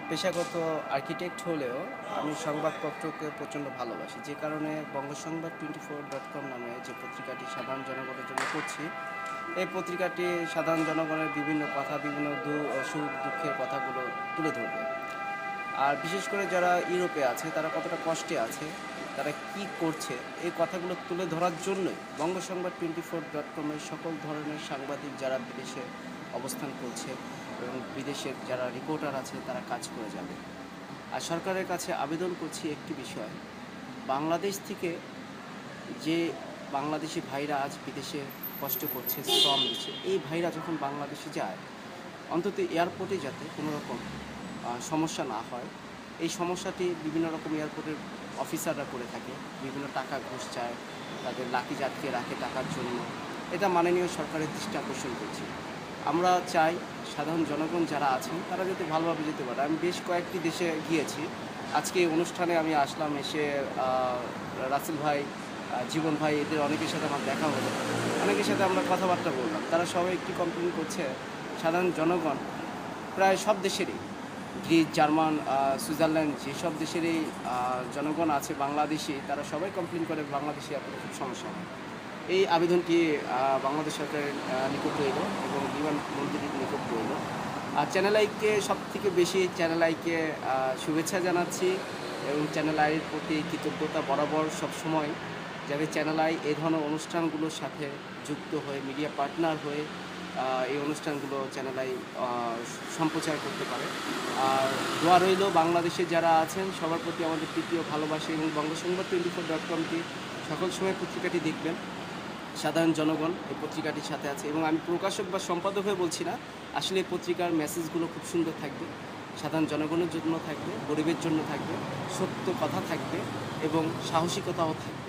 পেশাগত আর্কিটেক্ট হলেও আমি সংবাদপত্রকে প্রচণ্ড ভালোবাসি। যে কারণে বঙ্গসংবাদ 24.com নামে যে পত্রিকাটি সাধারণ জনগণের জন্য করছি, এই পত্রিকাটি সাধারণ জনগণের বিভিন্ন কথা, বিভিন্ন সুখ দুঃখের কথাগুলো তুলে ধরবে। আর বিশেষ করে যারা ইউরোপে আছে, তারা কতটা কষ্টে আছে, তারা কি করছে, এই কথাগুলো তুলে ধরার জন্যই বঙ্গসংবাদ 24.com এর সকল ধরনের সাংবাদিক যারা বিদেশে অবস্থান করছে এবং বিদেশের যারা রিপোর্টার আছে তারা কাজ করে যাবে। আর সরকারের কাছে আবেদন করছি একটি বিষয়, বাংলাদেশ থেকে যে বাংলাদেশি ভাইরা আজ বিদেশে কষ্ট করছে, শ্রম দিচ্ছে, এই ভাইরা যখন বাংলাদেশে যায়, অন্তত এয়ারপোর্টে যাতে কোনো রকম সমস্যা না হয়। এই সমস্যাটি বিভিন্ন রকম এয়ারপোর্টের অফিসাররা করে থাকে, বিভিন্ন টাকা ঘুষ চায়, তাদের লাকিজ আটকে রাখে টাকার জন্য। এটা মাননীয় সরকারের দৃষ্টি আকর্ষণ করছি। আমরা চাই সাধারণ জনগণ যারা আছেন তারা যাতে ভালোভাবে যেতে পারে। আমি বেশ কয়েকটি দেশে গিয়েছি। আজকে এই অনুষ্ঠানে আমি আসলাম, এসে রাসেল ভাই, জীবন ভাই, এদের অনেকের সাথে আমার দেখা হলো, অনেকের সাথে আমরা কথাবার্তা বললাম। তারা সবাই একটি কমপ্লেন করছে, সাধারণ জনগণ প্রায় সব দেশেরই, গ্রিস, জার্মান, সুইজারল্যান্ড, যেসব দেশেরই জনগণ আছে বাংলাদেশি, তারা সবাই কমপ্লেন করে বাংলাদেশি এয়ারপোর্টে খুব সমস্যা হয়। এই আবেদনটি বাংলাদেশ সরকারের নিকট রইল এবং বিমান মন্ত্রীর নিকট রইল। আর চ্যানেল আইকে সবথেকে বেশি চ্যানেল আইকে শুভেচ্ছা জানাচ্ছি এবং চ্যানেল আইয়ের প্রতি কৃতজ্ঞতা বরাবর সবসময়, যাতে চ্যানেল আই এই ধরনের অনুষ্ঠানগুলোর সাথে যুক্ত হয়ে মিডিয়া পার্টনার হয়ে এই অনুষ্ঠানগুলো চ্যানেল আই সম্প্রচার করতে পারে। আর দোয়া রইল বাংলাদেশে যারা আছেন সবার প্রতি আমাদের তৃতীয় ভালোবাসা, এবং বঙ্গসংবাদ 24.com সকল সময় পত্রিকাটি দেখবেন। সাধারণ জনগণ এই পত্রিকাটির সাথে আছে এবং আমি প্রকাশক বা সম্পাদক হয়ে বলছি না, আসলে এই পত্রিকার মেসেজগুলো খুব সুন্দর থাকবে, সাধারণ জনগণের জন্য থাকবে, গরিবের জন্য থাকবে, সত্য কথা থাকবে এবং সাহসিকতাও থাকবে।